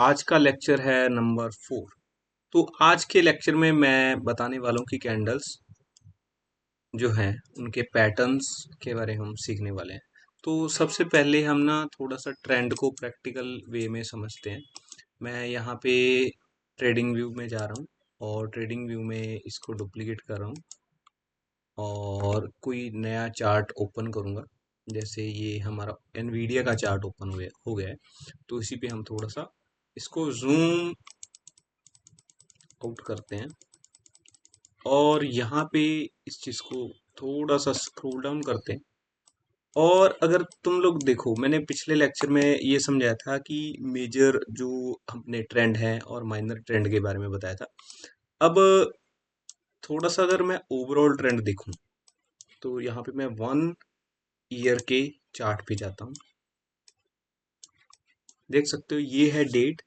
आज का लेक्चर है नंबर 4। तो आज के लेक्चर में मैं बताने वाला हूँ कि कैंडल्स जो हैं उनके पैटर्न्स के बारे में हम सीखने वाले हैं। तो सबसे पहले हम ना थोड़ा सा ट्रेंड को प्रैक्टिकल वे में समझते हैं। मैं यहाँ पे ट्रेडिंग व्यू में जा रहा हूँ और ट्रेडिंग व्यू में इसको डुप्लीकेट कर रहा हूँ और कोई नया चार्ट ओपन करूँगा। जैसे ये हमारा एनवीडिया का चार्ट ओपन हो गया है। तो इसी पे हम थोड़ा सा इसको जूम आउट करते हैं और यहाँ पे इस चीज़ को थोड़ा सा स्क्रॉल डाउन करते हैं। और अगर तुम लोग देखो, मैंने पिछले लेक्चर में ये समझाया था कि मेजर जो हमने ट्रेंड है और माइनर ट्रेंड के बारे में बताया था। अब थोड़ा सा अगर मैं ओवरऑल ट्रेंड देखूं तो यहाँ पे मैं 1 ईयर के चार्ट पे जाता हूँ। देख सकते हो ये है डेट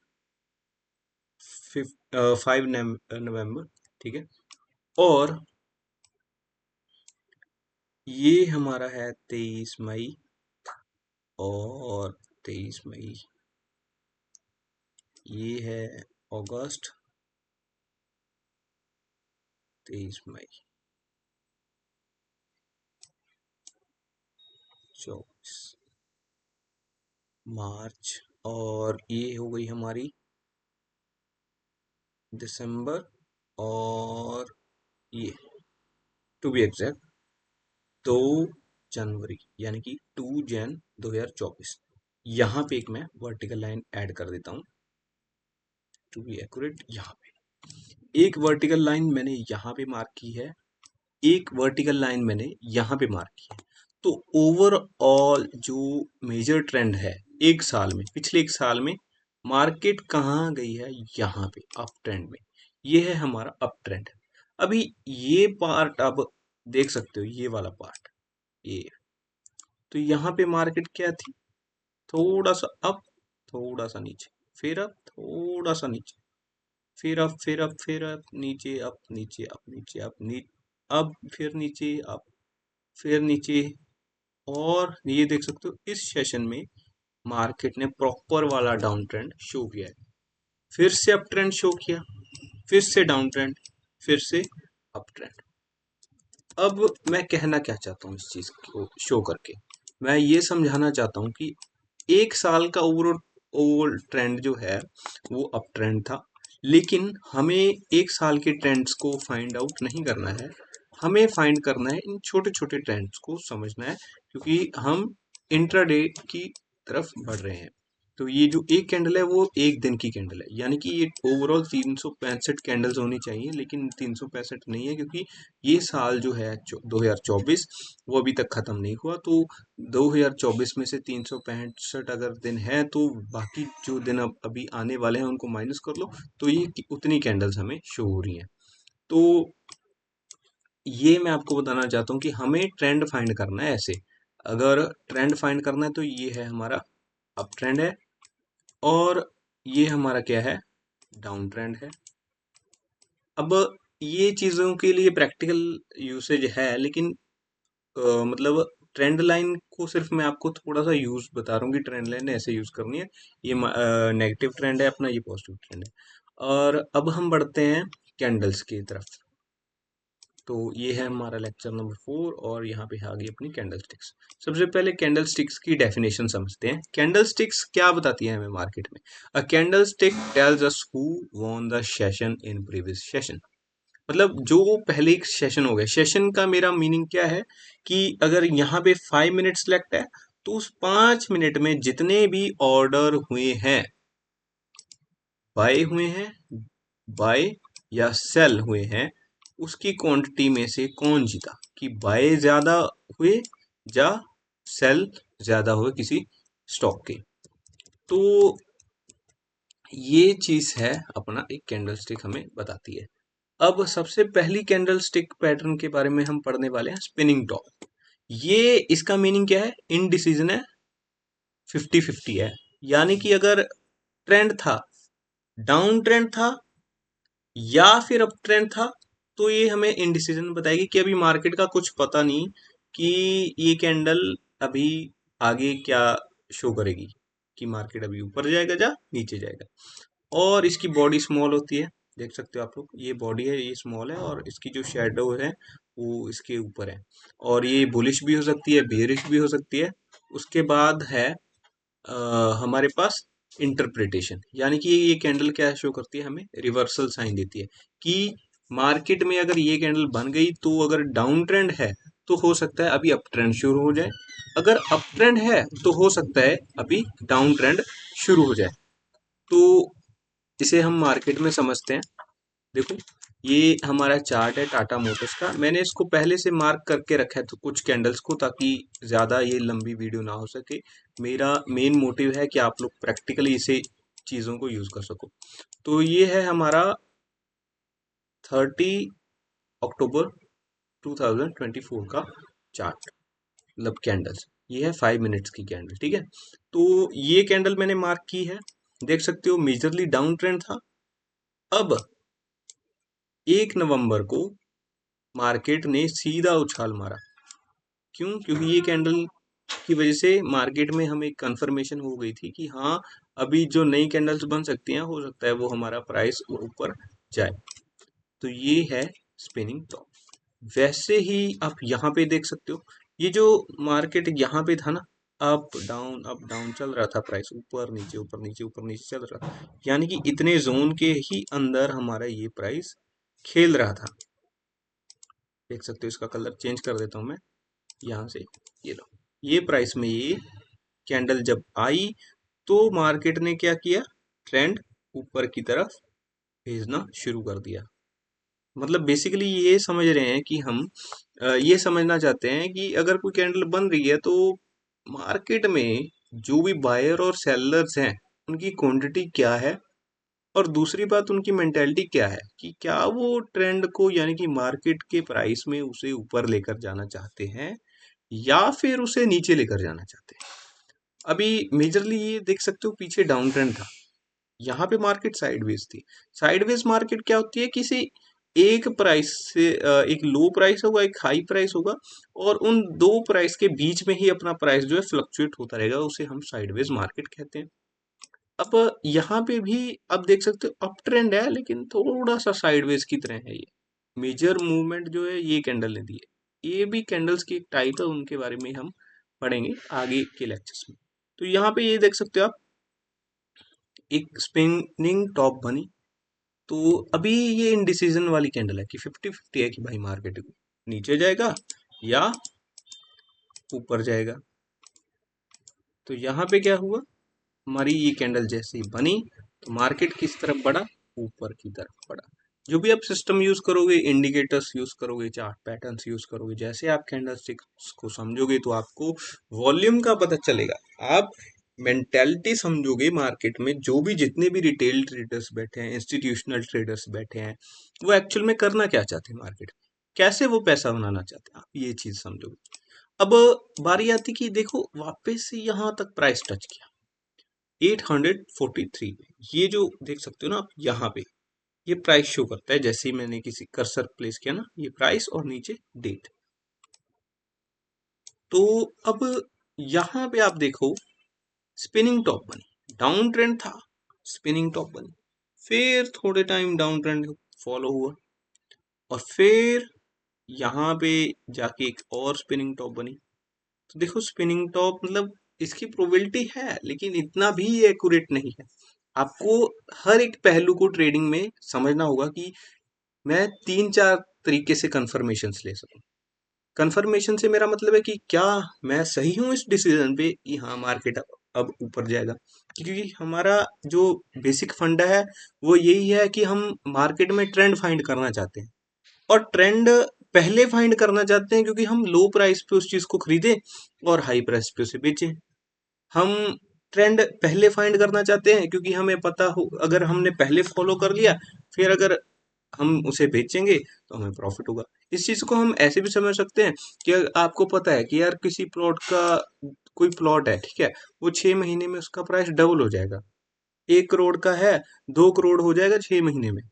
5 नवंबर, ठीक है। और ये हमारा है 23 मई और 23 मई, ये है अगस्त, 23 मई, 24 मार्च, और ये हो गई हमारी दिसंबर, और ये टू बी एग्जैक्ट 2 जनवरी, यानी कि 2 जन 2024। यहाँ पे एक मैं वर्टिकल लाइन ऐड कर देता हूँ टू बी एक्यूरेट। यहाँ पे एक वर्टिकल लाइन मैंने यहाँ पे मार्क की है, एक वर्टिकल लाइन मैंने यहाँ पे मार्क की है। तो ओवरऑल जो मेजर ट्रेंड है एक साल में, पिछले एक साल में मार्केट कहाँ गई है, यहाँ पे अप ट्रेंड में। ये है हमारा अप ट्रेंड। अभी ये पार्ट अब देख सकते हो, ये वाला पार्ट, ये तो यहाँ पे मार्केट क्या थी, थोड़ा सा अप, थोड़ा सा नीचे, फिर अप, थोड़ा सा नीचे, फिर अप, फिर अप, फिर अप, नीचे, अप, नीचे, अप, नीचे, अप, अब फिर नीचे, अप, फिर नीचे। और ये देख सकते हो इस सेशन में मार्केट ने प्रॉपर वाला डाउन ट्रेंड शो किया है, फिर से अप ट्रेंड शो किया, फिर से डाउन ट्रेंड, फिर से अप ट्रेंड। अब मैं कहना क्या चाहता हूँ इस चीज को शो करके, मैं ये समझाना चाहता हूँ कि एक साल का ओवरऑल ट्रेंड जो है वो अप ट्रेंड था। लेकिन हमें एक साल के ट्रेंड्स को फाइंड आउट नहीं करना है, हमें फाइंड करना है इन छोटे छोटे ट्रेंड्स को समझना है, क्योंकि हम इंट्राडे की तरफ बढ़ रहे हैं। तो ये जो एक कैंडल है वो एक दिन की कैंडल है, यानी कि ये ओवरऑल 365 कैंडल्स होनी चाहिए, लेकिन 365 नहीं है, क्योंकि ये साल जो है 2024 वो अभी तक खत्म नहीं हुआ। तो 2024 में से 365 अगर दिन है तो बाकी जो दिन अब अभी आने वाले हैं उनको माइनस कर लो, तो ये उतनी कैंडल्स हमें शो हो रही हैं। तो ये मैं आपको बताना चाहता हूँ कि हमें ट्रेंड फाइंड करना है ऐसे। अगर ट्रेंड फाइंड करना है तो ये है हमारा अप ट्रेंड है, और ये हमारा क्या है, डाउन ट्रेंड है। अब ये चीज़ों के लिए प्रैक्टिकल यूसेज है, लेकिन मतलब ट्रेंड लाइन को सिर्फ मैं आपको थोड़ा सा यूज बता रहा हूँ कि ट्रेंड लाइन ऐसे यूज करनी है। ये नेगेटिव ट्रेंड है अपना, ये पॉजिटिव ट्रेंड है। और अब हम बढ़ते हैं कैंडल्स की तरफ। तो ये है हमारा लेक्चर नंबर 4, और यहाँ पे आ गई अपनी कैंडल स्टिक्स। सबसे पहले कैंडल स्टिक्स की डेफिनेशन समझते हैं। कैंडल स्टिक्स क्या बताती है हमें मार्केट में। अ candle stick tells us who won the session in previous session. मतलब जो पहले एक सेशन हो गया, सेशन का मेरा मीनिंग क्या है कि अगर यहाँ पे 5 मिनट सेलेक्ट है तो उस 5 मिनट में जितने भी ऑर्डर हुए हैं, बाय हुए हैं, बाय या सेल हुए हैं, उसकी क्वांटिटी में से कौन जीता, कि बाय ज्यादा हुए या सेल ज्यादा हुए किसी स्टॉक के। तो ये चीज है अपना एक कैंडल स्टिक हमें बताती है। अब सबसे पहली कैंडल स्टिक पैटर्न के बारे में हम पढ़ने वाले हैं, स्पिनिंग टॉप। ये इसका मीनिंग क्या है, इनडिसीजन है, 50-50 है। यानी कि अगर ट्रेंड था, डाउन ट्रेंड था या फिर अप ट्रेंड था, तो ये हमें इनडिसीजन बताएगी कि अभी मार्केट का कुछ पता नहीं कि ये कैंडल अभी आगे क्या शो करेगी, कि मार्केट अभी ऊपर जाएगा या नीचे जाएगा। और इसकी बॉडी स्मॉल होती है, देख सकते हो आप लोग, ये बॉडी है, ये स्मॉल है, और इसकी जो शेडो है वो इसके ऊपर है। और ये बुलिश भी हो सकती है, बेयरिश भी हो सकती है। उसके बाद है हमारे पास इंटरप्रिटेशन, यानी कि ये कैंडल क्या शो करती है, हमें रिवर्सल साइन देती है कि मार्केट में अगर ये कैंडल बन गई तो अगर डाउन ट्रेंड है तो हो सकता है अभी अप ट्रेंड शुरू हो जाए, अगर अप ट्रेंड है तो हो सकता है अभी डाउन ट्रेंड शुरू हो जाए। तो इसे हम मार्केट में समझते हैं। देखो, ये हमारा चार्ट है टाटा मोटर्स का, मैंने इसको पहले से मार्क करके रखा है तो कुछ कैंडल्स को, ताकि ज़्यादा ये लंबी वीडियो ना हो सके। मेरा मेन मोटिव है कि आप लोग प्रैक्टिकली इसे चीज़ों को यूज़ कर सको। तो ये है हमारा 30 अक्टूबर 2024 का चार्ट, मतलब कैंडल्स। ये है 5 मिनट्स की कैंडल, ठीक है। तो ये कैंडल मैंने मार्क की है, देख सकते हो मेजरली डाउन ट्रेंड था। अब 1 नवंबर को मार्केट ने सीधा उछाल मारा। क्यों? क्योंकि ये कैंडल की वजह से मार्केट में हमें कंफर्मेशन हो गई थी कि हाँ, अभी जो नई कैंडल्स बन सकती हैं, हो सकता है वो हमारा प्राइस ऊपर जाए। तो ये है स्पिनिंग टॉप। वैसे ही आप यहाँ पे देख सकते हो, ये जो मार्केट यहाँ पे था ना, अप डाउन चल रहा था, प्राइस ऊपर नीचे ऊपर नीचे ऊपर नीचे चल रहा था, यानी कि इतने जोन के ही अंदर हमारा ये प्राइस खेल रहा था। देख सकते हो, इसका कलर चेंज कर देता हूँ मैं यहाँ से, ये लो, ये प्राइस में ये कैंडल जब आई तो मार्केट ने क्या किया, ट्रेंड ऊपर की तरफ भेजना शुरू कर दिया। मतलब बेसिकली ये समझ रहे हैं कि हम ये समझना चाहते हैं कि अगर कोई कैंडल बन रही है तो मार्केट में जो भी बायर और सेलर्स हैं उनकी क्वांटिटी क्या है, और दूसरी बात उनकी मेंटेलिटी क्या है, कि क्या वो ट्रेंड को, यानी कि मार्केट के प्राइस में उसे ऊपर लेकर जाना चाहते हैं या फिर उसे नीचे लेकर जाना चाहते हैं। अभी मेजरली ये देख सकते हो, पीछे डाउन ट्रेंड था, यहाँ पे मार्केट साइडवेज थी। साइडवेज मार्केट क्या होती है, किसी एक प्राइस से एक लो प्राइस होगा, एक हाई प्राइस होगा, और उन दो प्राइस के बीच में ही अपना प्राइस जो है फ्लक्चुएट होता रहेगा, उसे हम साइडवेज मार्केट कहते हैं। अब यहाँ पे भी आप देख सकते हो अप ट्रेंड है, लेकिन थोड़ा सा साइडवेज की तरह है। ये मेजर मूवमेंट जो है ये कैंडल ने दी है। ये भी कैंडल्स की एक टाइप है, उनके बारे में हम पढ़ेंगे आगे के लेक्चर्स में। तो यहाँ पे ये देख सकते हो आप, एक स्पिनिंग टॉप बनी। तो अभी ये इनडिसीजन वाली कैंडल है कि 50-50 है कि भाई मार्केट नीचे जाएगा या ऊपर जाएगा। तो यहाँ पे क्या हुआ, हमारी ये कैंडल जैसे ही बनी तो मार्केट किस तरफ बढ़ा, ऊपर की तरफ बढ़ा। जो भी आप सिस्टम यूज करोगे, इंडिकेटर्स यूज करोगे, चार्ट पैटर्न्स यूज करोगे, जैसे आप कैंडलस्टिक्स को समझोगे तो आपको वॉल्यूम का पता चलेगा। आप मेंटेलिटी समझोगे मार्केट में, जो भी जितने भी रिटेल ट्रेडर्स बैठे हैं, इंस्टीट्यूशनल ट्रेडर्स बैठे हैं, वो एक्चुअल में करना क्या चाहते हैं मार्केट में, कैसे वो पैसा बनाना चाहते हैं, आप ये चीज समझोगे। अब बारी आती कि देखो वापस से यहाँ तक प्राइस टच किया 843 पे, ये जो देख सकते हो ना आप, यहाँ पे ये प्राइस शो करता है, जैसे ही मैंने किसी कर्सर प्लेस किया ना, ये प्राइस और नीचे डेट। तो अब यहाँ पे आप देखो, स्पिनिंग टॉप बनी, डाउन ट्रेंड था, स्पिनिंग टॉप बनी, फिर थोड़े टाइम डाउन ट्रेंड फॉलो हुआ, और फिर यहाँ पे जाके एक और स्पिनिंग टॉप बनी। तो देखो स्पिनिंग टॉप, मतलब इसकी प्रोबेबिलिटी है लेकिन इतना भी एक्यूरेट नहीं है। आपको हर एक पहलू को ट्रेडिंग में समझना होगा कि मैं 3-4 तरीके से कंफर्मेशन ले सकूं। कंफर्मेशन से मेरा मतलब है कि क्या मैं सही हूं इस डिसीजन पे कि हाँ मार्केट अब ऊपर जाएगा। क्योंकि हमारा जो बेसिक फंडा है वो यही है कि हम मार्केट में ट्रेंड फाइंड करना चाहते हैं, और ट्रेंड पहले फाइंड करना चाहते हैं क्योंकि हम लो प्राइस पे उस चीज को खरीदें और हाई प्राइस पे उसे बेचें। हम ट्रेंड पहले फाइंड करना चाहते हैं क्योंकि हमें पता हो, अगर हमने पहले फॉलो कर लिया, फिर अगर हम उसे बेचेंगे तो हमें प्रॉफिट होगा। इस चीज को हम ऐसे भी समझ सकते हैं कि अगर आपको पता है कि यार किसी प्लॉट का, कोई प्लॉट है, ठीक है, वो 6 महीने में उसका प्राइस डबल हो जाएगा, 1 करोड़ का है, 2 करोड़ हो जाएगा 6 महीने में।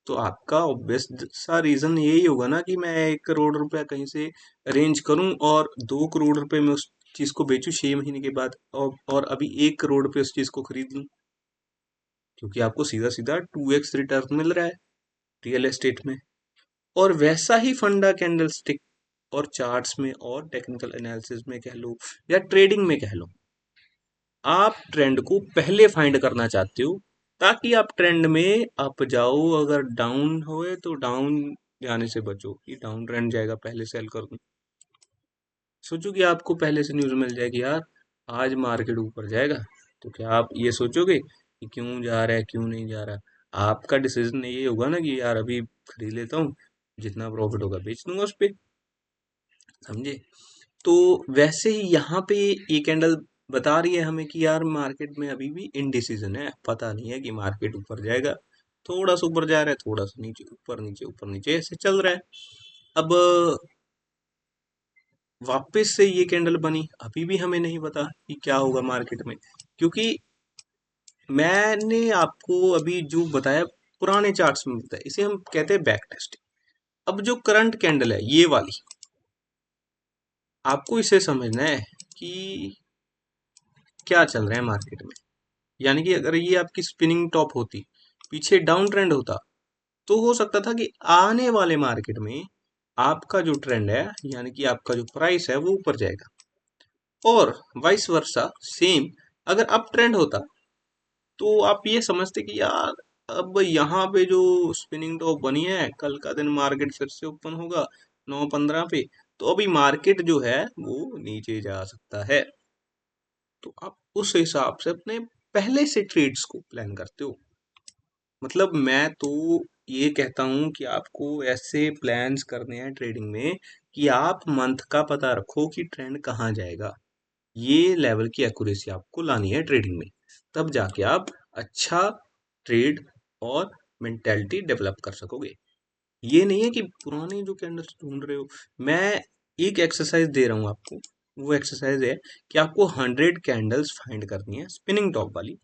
तो आपका ऑब्वियस सा रीजन यही होगा ना कि मैं 1 करोड़ रुपया कहीं से अरेंज करूं और 2 करोड़ रुपए में उस चीज को बेचूं 6 महीने के बाद, और अभी 1 करोड़ पे उस चीज को खरीद लूं। क्योंकि आपको सीधा सीधा 2x रिटर्न मिल रहा है रियल एस्टेट में। और वैसा ही फंडा कैंडलस्टिक और चार्ट्स में और टेक्निकल एनालिसिस में कह लो या ट्रेडिंग में कह लो, आप ट्रेंड को पहले फाइंड करना चाहते हो ताकि आप ट्रेंड में अप जाओ। अगर डाउन होए तो डाउन जाने से बचो कि डाउन ट्रेंड जाएगा पहले सेल कर दूं। सोचो कि आपको पहले से न्यूज़ मिल जाए कि यार आज मार्केट ऊपर जाएगा, तो क्या आप ये सोचोगे कि क्यों जा रहा है क्यों नहीं जा रहा? आपका डिसीजन ये होगा ना कि यार अभी खरीद लेता हूँ, जितना प्रॉफिट होगा बेच दूंगा उस पे। समझे? तो वैसे ही यहाँ पे ये कैंडल बता रही है हमें कि यार मार्केट में अभी भी इनडिसीजन है, पता नहीं है कि मार्केट ऊपर जाएगा, थोड़ा सा ऊपर जा रहा है, थोड़ा सा नीचे, ऊपर नीचे ऊपर नीचे ऐसे चल रहा है। अब वापस से ये कैंडल बनी, अभी भी हमें नहीं पता कि क्या होगा मार्केट में, क्योंकि मैंने आपको अभी जो बताया पुराने चार्ट्स में बताया, इसे हम कहते हैं बैक टेस्टिंग। अब जो करंट कैंडल है ये वाली, आपको इसे समझना है कि क्या चल रहा है मार्केट में। यानी कि अगर ये आपकी स्पिनिंग टॉप होती, पीछे डाउन ट्रेंड होता, तो हो सकता था कि आने वाले मार्केट में आपका जो ट्रेंड है यानी कि आपका जो प्राइस है वो ऊपर जाएगा। और वाइस वर्सा सेम, अगर अप ट्रेंड होता तो आप ये समझते कि यार अब यहाँ पे जो स्पिनिंग टॉप बनी है, कल का दिन मार्केट फिर से ओपन होगा 9:15 पे, तो अभी मार्केट जो है वो नीचे जा सकता है। तो आप उस हिसाब से अपने पहले से ट्रेड्स को प्लान करते हो। मतलब मैं तो ये कहता हूँ कि आपको ऐसे प्लान्स करने हैं ट्रेडिंग में कि आप मंथ का पता रखो कि ट्रेंड कहाँ जाएगा। ये लेवल की एक्यूरेसी आपको लानी है ट्रेडिंग में, तब जाके आप अच्छा ट्रेड और मेंटेलिटी डेवलप कर सकोगे। ये नहीं है कि पुराने जो कैंडल्स ढूंढ रहे हो। मैं एक एक्सरसाइज दे रहा हूँ आपको, वो एक्सरसाइज है कि आपको 100 कैंडल्स फाइंड करनी है स्पिनिंग टॉप वाली,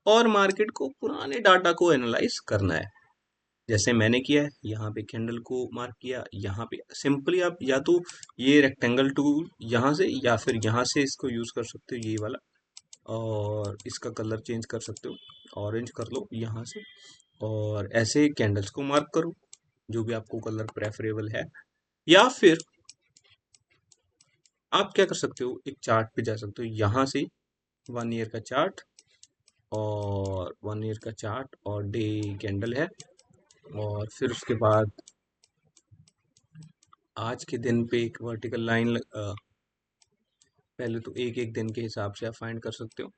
और मार्केट को पुराने डाटा को एनालाइज करना है। जैसे मैंने किया है, यहाँ पे कैंडल को मार्क किया, यहाँ पे सिंपली आप या तो ये रेक्टेंगल टूल यहाँ से या फिर यहाँ से इसको यूज कर सकते हो, ये वाला, और इसका कलर चेंज कर सकते हो, ऑरेंज कर लो यहाँ से, और ऐसे कैंडल्स को मार्क करो जो भी आपको कलर प्रेफरेबल है। या फिर आप क्या कर सकते हो, एक चार्ट पे जा सकते हो, यहाँ से 1 ईयर का चार्ट, और 1 ईयर का चार्ट और डे कैंडल है, और फिर उसके बाद आज के दिन पे एक वर्टिकल लाइन, पहले तो एक एक दिन के हिसाब से आप फाइंड कर सकते हो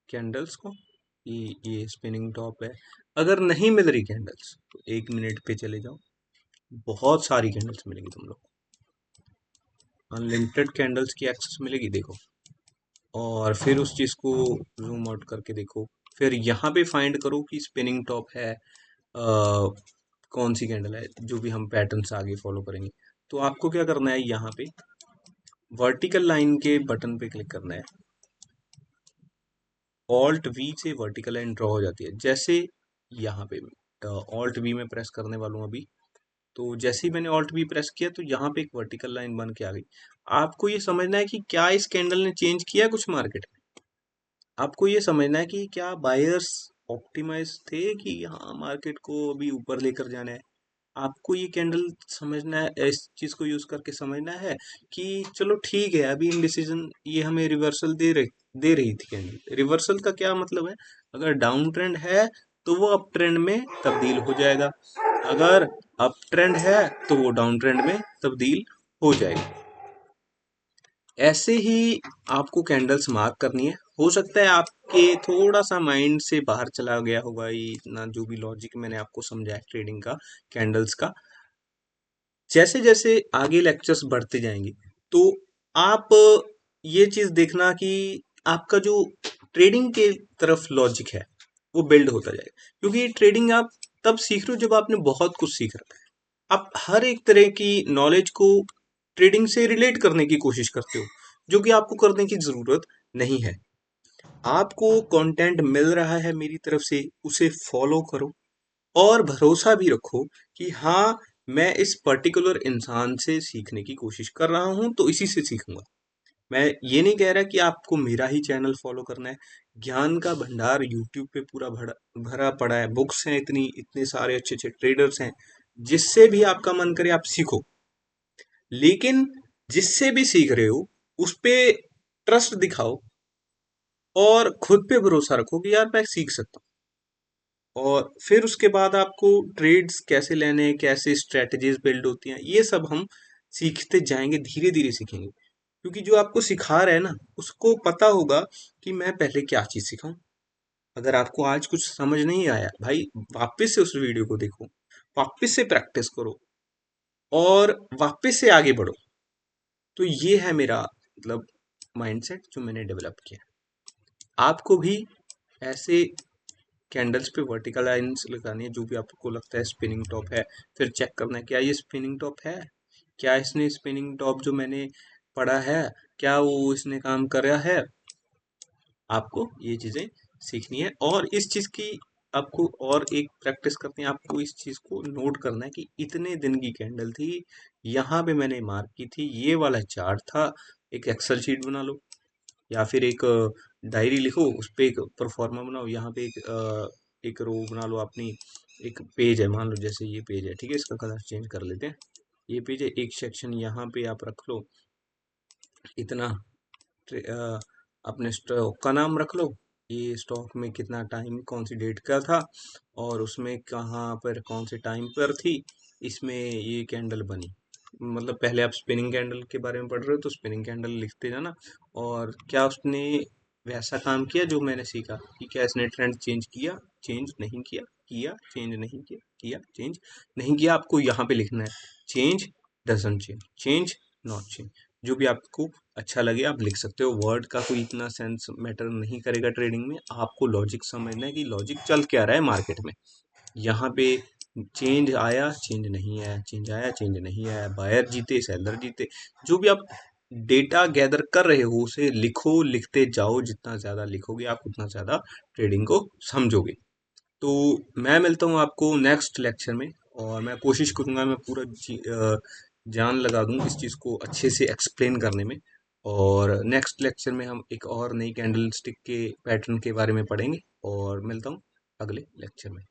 कैंडल्स को कि ये स्पिनिंग टॉप है। अगर नहीं मिल रही कैंडल्स तो 1 मिनट पे चले जाओ, बहुत सारी कैंडल्स मिलेगी तुम लोग, अनलिमिटेड कैंडल्स की एक्सेस मिलेगी देखो। और फिर उस चीज़ को जूम आउट करके देखो, फिर यहाँ पे फाइंड करो कि स्पिनिंग टॉप है, कौन सी कैंडल है, जो भी हम पैटर्न्स आगे फॉलो करेंगे। तो आपको क्या करना है, यहाँ पे वर्टिकल लाइन के बटन पे क्लिक करना है, ऑल्ट वी से वर्टिकल लाइन ड्रॉ हो जाती है। जैसे यहाँ पे ऑल्ट वी में प्रेस करने वाला हूँ अभी, तो जैसे ही मैंने ऑल्ट वी प्रेस किया तो यहाँ पे एक वर्टिकल लाइन बन के आ गई। आपको ये समझना है कि क्या इस कैंडल ने चेंज किया कुछ मार्केट में। आपको ये समझना है कि क्या बायर्स ऑप्टिमाइज थे कि हाँ मार्केट को अभी ऊपर लेकर जाना है। आपको ये कैंडल समझना है, इस चीज को यूज करके समझना है कि चलो ठीक है अभी इनडिसीजन, ये हमें रिवर्सल दे रही थी कैंडल। रिवर्सल का क्या मतलब है, अगर डाउन ट्रेंड है तो वो अप ट्रेंड में तब्दील हो जाएगा, अगर अप ट्रेंड है तो वो डाउन ट्रेंड में तब्दील हो जाएगा। ऐसे ही आपको कैंडल्स मार्क करनी है। हो सकता है आपके थोड़ा सा माइंड से बाहर चला गया होगा ये इतना जो भी लॉजिक मैंने आपको समझाया ट्रेडिंग का, कैंडल्स का। जैसे जैसे आगे लेक्चर्स बढ़ते जाएंगे तो आप ये चीज देखना कि आपका जो ट्रेडिंग के तरफ लॉजिक है वो बिल्ड होता जाएगा, क्योंकि ट्रेडिंग आप तब सीख रहे हो जब आपने बहुत कुछ सीख रखा है। आप हर एक तरह की नॉलेज को ट्रेडिंग से रिलेट करने की कोशिश करते हो, जो कि आपको करने की जरूरत नहीं है। आपको कंटेंट मिल रहा है मेरी तरफ से, उसे फॉलो करो और भरोसा भी रखो कि हाँ मैं इस पर्टिकुलर इंसान से सीखने की कोशिश कर रहा हूं तो इसी से सीखूंगा। मैं ये नहीं कह रहा कि आपको मेरा ही चैनल फॉलो करना है, ज्ञान का भंडार यूट्यूब पे पूरा भरा भरा पड़ा है, बुक्स हैं इतनी, इतने सारे अच्छे अच्छे ट्रेडर्स हैं, जिससे भी आपका मन करे आप सीखो। लेकिन जिससे भी सीख रहे हो उस पे ट्रस्ट दिखाओ और खुद पे भरोसा रखो कि यार मैं सीख सकता हूँ। और फिर उसके बाद आपको ट्रेड्स कैसे लेने हैं, कैसे स्ट्रेटजीज बिल्ड होती हैं, ये सब हम सीखते जाएंगे, धीरे धीरे सीखेंगे। क्योंकि जो आपको सिखा रहा है ना, उसको पता होगा कि मैं पहले क्या चीज सिखाऊं। अगर आपको आज कुछ समझ नहीं आया भाई, वापस से उस वीडियो को देखो, वापस से प्रैक्टिस करो और वापस से आगे बढ़ो। तो ये है मेरा मतलब माइंडसेट जो मैंने डेवलप किया। आपको भी ऐसे कैंडल्स पे वर्टिकल लाइंस लगानी है, जो भी आपको लगता है स्पिनिंग टॉप है, फिर चेक करना है क्या ये स्पिनिंग टॉप है, क्या इसने स्पिनिंग टॉप जो मैंने पढ़ा है, क्या वो इसने काम कर रहा है। आपको ये चीजें सीखनी है और इस चीज की आपको और एक प्रैक्टिस करनी है। आपको इस चीज को नोट करना है कि इतने दिन की कैंडल थी, यहाँ पे मैंने मार्क की थी, ये वाला चार्ट था। एक एक्सेल शीट बना लो या फिर एक डायरी लिखो, उस पे एक परफॉर्मा बनाओ, यहाँ पे एक रो बना लो अपनी, एक पेज है, मान लो जैसे ये पेज है, ठीक है, इसका कलर चेंज कर लेते हैं। ये पेज है, एक सेक्शन यहाँ पे आप रख लो, इतना अपने स्टॉक का नाम रख लो, ये स्टॉक में कितना टाइम कौन सी डेट का था और उसमें कहाँ पर कौन से टाइम पर थी, इसमें ये कैंडल बनी। मतलब पहले आप स्पिनिंग कैंडल के बारे में पढ़ रहे हो तो स्पिनिंग कैंडल लिखते जाना, और क्या उसने वैसा काम किया जो मैंने सीखा, कि क्या इसने ट्रेंड चेंज किया, चेंज नहीं किया, किया चेंज नहीं किया, किया चेंज नहीं किया। आपको यहाँ पे लिखना है change, doesn't change, change, not change. जो भी आपको अच्छा लगे आप लिख सकते हो। वर्ड का कोई इतना सेंस मैटर नहीं करेगा ट्रेडिंग में, आपको लॉजिक समझना है कि लॉजिक चल क्या रहा है मार्केट में। यहाँ पे चेंज आया, चेंज नहीं आया, चेंज आया, चेंज नहीं आया, बायर जीते, सेलर जीते, जो भी आप डेटा गैदर कर रहे हो उसे लिखो, लिखते जाओ, जितना ज्यादा लिखोगे आप उतना ज्यादा ट्रेडिंग को समझोगे। तो मैं मिलता हूँ आपको नेक्स्ट लेक्चर में, और मैं कोशिश करूंगा मैं पूरा जान लगा दूं इस चीज़ को अच्छे से एक्सप्लेन करने में। और नेक्स्ट लेक्चर में हम एक और नई कैंडल स्टिक के पैटर्न के बारे में पढ़ेंगे, और मिलता हूँ अगले लेक्चर में।